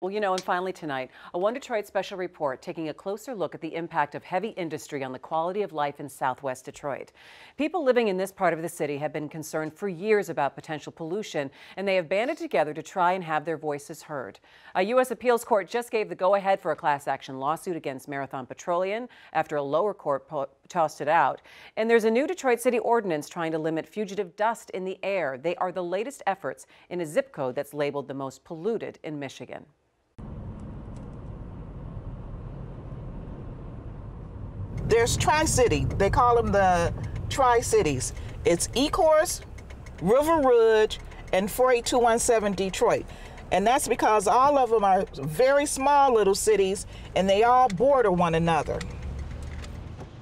Well, and finally tonight, a One Detroit special report taking a closer look at the impact of heavy industry on the quality of life in Southwest Detroit. People living in this part of the city have been concerned for years about potential pollution, and they have banded together to try and have their voices heard. A U.S. appeals court just gave the go-ahead for a class action lawsuit against Marathon Petroleum after a lower court tossed it out. And there's a new Detroit City ordinance trying to limit fugitive dust in the air. They are the latest efforts in a zip code that's labeled the most polluted in Michigan. There's Tri-City. They call them the Tri-Cities. It's Ecorse, River Rouge, and 48217 Detroit. And that's because all of them are very small little cities, and they all border one another.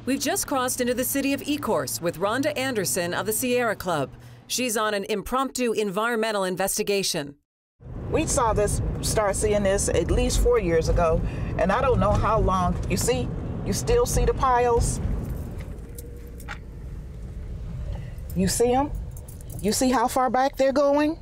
We've just crossed into the city of Ecorse with Rhonda Anderson of the Sierra Club. She's on an impromptu environmental investigation. We start seeing this at least 4 years ago, and I don't know how long. You still see the piles? You see them? You see how far back they're going?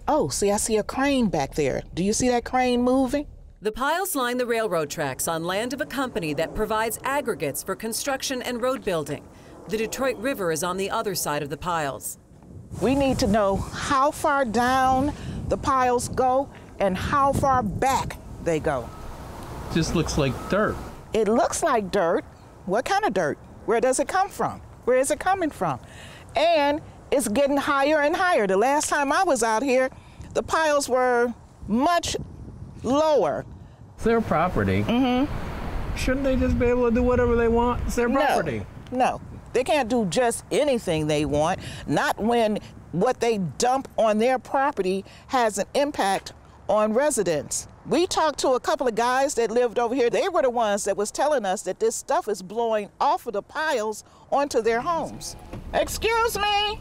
Oh, see, I see a crane back there. Do you see that crane moving? The piles line the railroad tracks on land of a company that provides aggregates for construction and road building. The Detroit River is on the other side of the piles. We need to know how far down the piles go and how far back they go. Just looks like dirt. It looks like dirt. What kind of dirt? Where does it come from? Where is it coming from? And it's getting higher and higher. The last time I was out here, the piles were much lower. It's their property. Mm-hmm. Shouldn't they just be able to do whatever they want? It's their property. No, they can't do just anything they want, not when what they dump on their property has an impact on residents. We talked to a couple of guys that lived over here. They were the ones that was telling us that this stuff is blowing off of the piles onto their homes. Excuse me?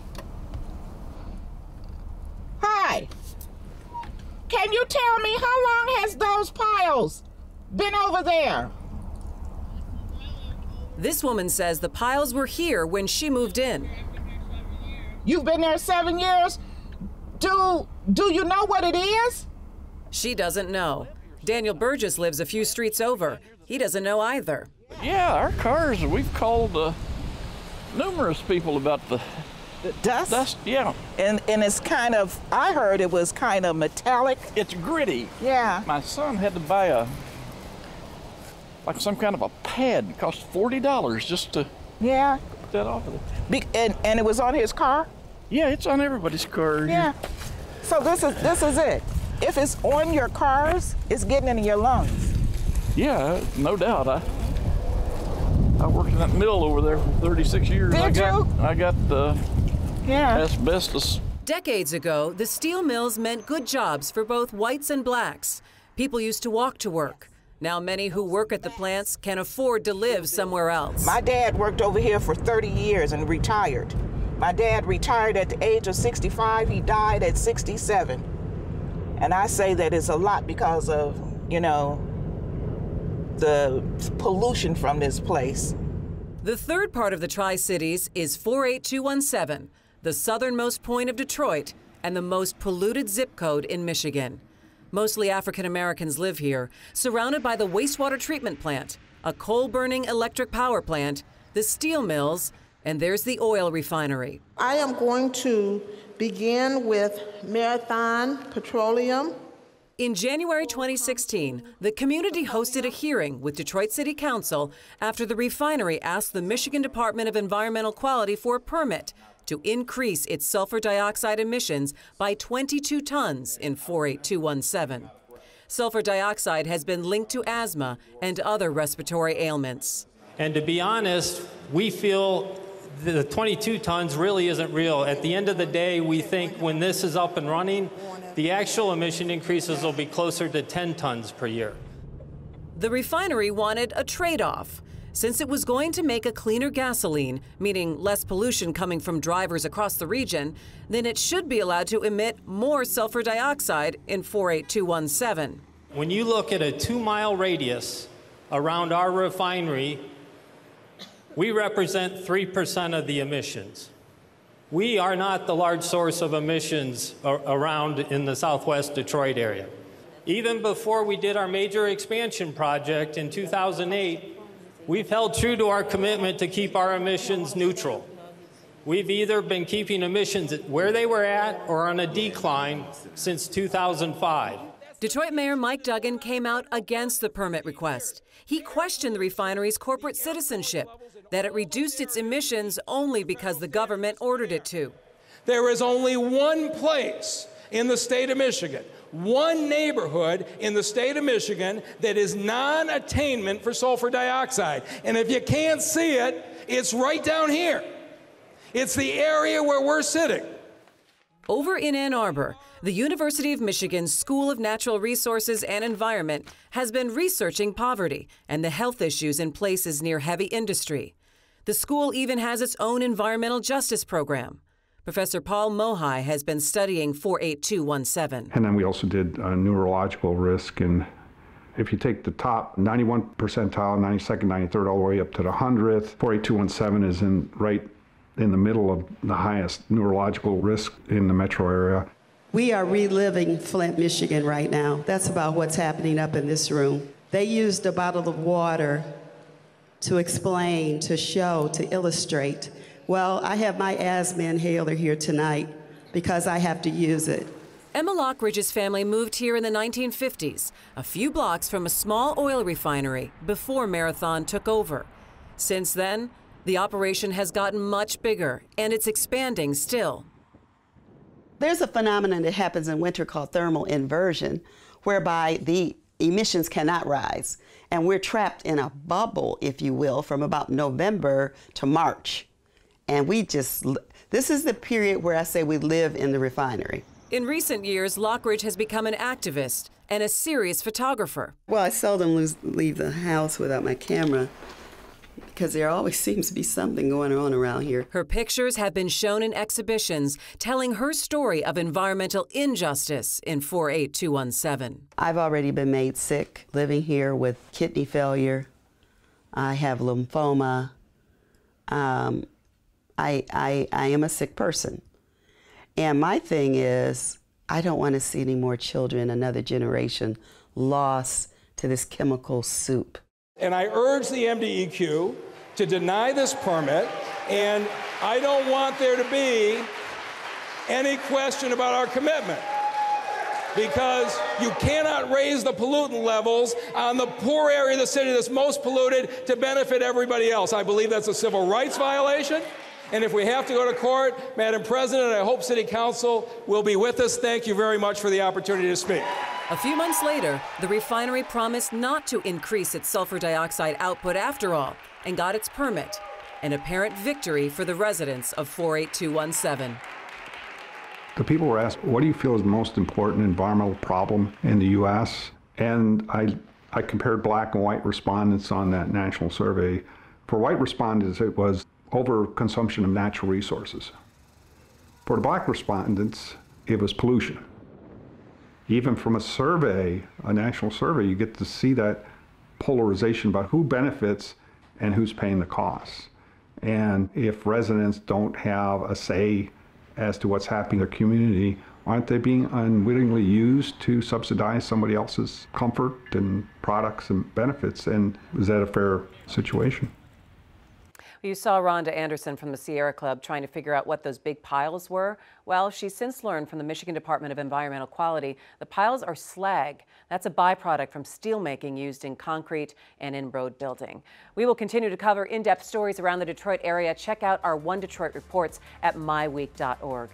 Hi. Can you tell me how long has those piles been over there? This woman says the piles were here when she moved in. You've been there 7 years? Do you know what it is? She doesn't know. Daniel Burgess lives a few streets over. He doesn't know either. Yeah, our cars, we've called numerous people about the dust? Dust, yeah. And it's kind of, I heard it was kind of metallic. It's gritty. Yeah. My son had to buy some kind of a pad. It cost $40 just to get that off of it. And it was on his car? Yeah, it's on everybody's car. Yeah. So this is it. If it's on your cars, it's getting into your lungs. Yeah, no doubt. I worked in that mill over there for 36 years. Did you? I got asbestos. Decades ago, the steel mills meant good jobs for both whites and blacks. People used to walk to work. Now many who work at the plants can afford to live somewhere else. My dad worked over here for 30 years and retired. My dad retired at the age of 65. He died at 67. And I say that it's a lot because of, the pollution from this place. The third part of the Tri-Cities is 48217, the southernmost point of Detroit and the most polluted zip code in Michigan. Mostly African Americans live here, surrounded by the wastewater treatment plant, a coal-burning electric power plant, the steel mills, and there's the oil refinery. I am going to begin with Marathon Petroleum. In January 2016, the community hosted a hearing with Detroit City Council after the refinery asked the Michigan Department of Environmental Quality for a permit to increase its sulfur dioxide emissions by 22 tons in 48217. Sulfur dioxide has been linked to asthma and other respiratory ailments. And to be honest, we feel the 22 tons really isn't real. At the end of the day, we think when this is up and running, the actual emission increases will be closer to 10 tons per year. The refinery wanted a trade-off. Since it was going to make a cleaner gasoline, meaning less pollution coming from drivers across the region, then it should be allowed to emit more sulfur dioxide in 48217. When you look at a 2-mile radius around our refinery, we represent 3% of the emissions. We are not the large source of emissions around in the southwest Detroit area. Even before we did our major expansion project in 2008, we've held true to our commitment to keep our emissions neutral. We've either been keeping emissions where they were at or on a decline since 2005. Detroit Mayor Mike Duggan came out against the permit request. He questioned the refinery's corporate citizenship, that it reduced its emissions only because the government ordered it to. There is only one place in the state of Michigan, one neighborhood in the state of Michigan that is non-attainment for sulfur dioxide. And if you can't see it, it's right down here. It's the area where we're sitting. Over in Ann Arbor, the University of Michigan's School of Natural Resources and Environment has been researching poverty and the health issues in places near heavy industry. The school even has its own environmental justice program. Professor Paul Mohai has been studying 48217. And then we also did neurological risk. And if you take the top 91 percentile, 92nd, 93rd, all the way up to the 100th, 48217 is right in the middle of the highest neurological risk in the metro area. We are reliving Flint, Michigan right now. That's about what's happening up in this room. They used a bottle of water to explain, to show, to illustrate. Well, I have my asthma inhaler here tonight because I have to use it. Emma Lockridge's family moved here in the 1950s, a few blocks from a small oil refinery before Marathon took over. Since then, the operation has gotten much bigger, and it's expanding still. There's a phenomenon that happens in winter called thermal inversion, whereby the emissions cannot rise. And we're trapped in a bubble, if you will, from about November to March. And this is the period where I say we live in the refinery. In recent years, Lockridge has become an activist and a serious photographer. Well, I seldom leave the house without my camera, because there always seems to be something going on around here. Her pictures have been shown in exhibitions telling her story of environmental injustice in 48217. I've already been made sick living here with kidney failure. I have lymphoma. I am a sick person. And my thing is, I don't want to see any more children, another generation, lost to this chemical soup. And I urge the MDEQ to deny this permit, and I don't want there to be any question about our commitment, because you cannot raise the pollutant levels on the poor area of the city that's most polluted to benefit everybody else. I believe that's a civil rights violation, and if we have to go to court, Madam President, I hope City Council will be with us. Thank you very much for the opportunity to speak. A few months later, the refinery promised not to increase its sulfur dioxide output after all, and got its permit, an apparent victory for the residents of 48217. The people were asked, what do you feel is the most important environmental problem in the U.S.? And I compared black and white respondents on that national survey. For white respondents, it was overconsumption of natural resources. For the black respondents, it was pollution. Even from a survey, a national survey, you get to see that polarization about who benefits and who's paying the costs. And if residents don't have a say as to what's happening in their community, aren't they being unwittingly used to subsidize somebody else's comfort and products and benefits? And is that a fair situation? You saw Rhonda Anderson from the Sierra Club trying to figure out what those big piles were. Well, she's since learned from the Michigan Department of Environmental Quality the piles are slag. That's a byproduct from steelmaking used in concrete and in road building. We will continue to cover in-depth stories around the Detroit area. Check out our One Detroit reports at MiWeek.org.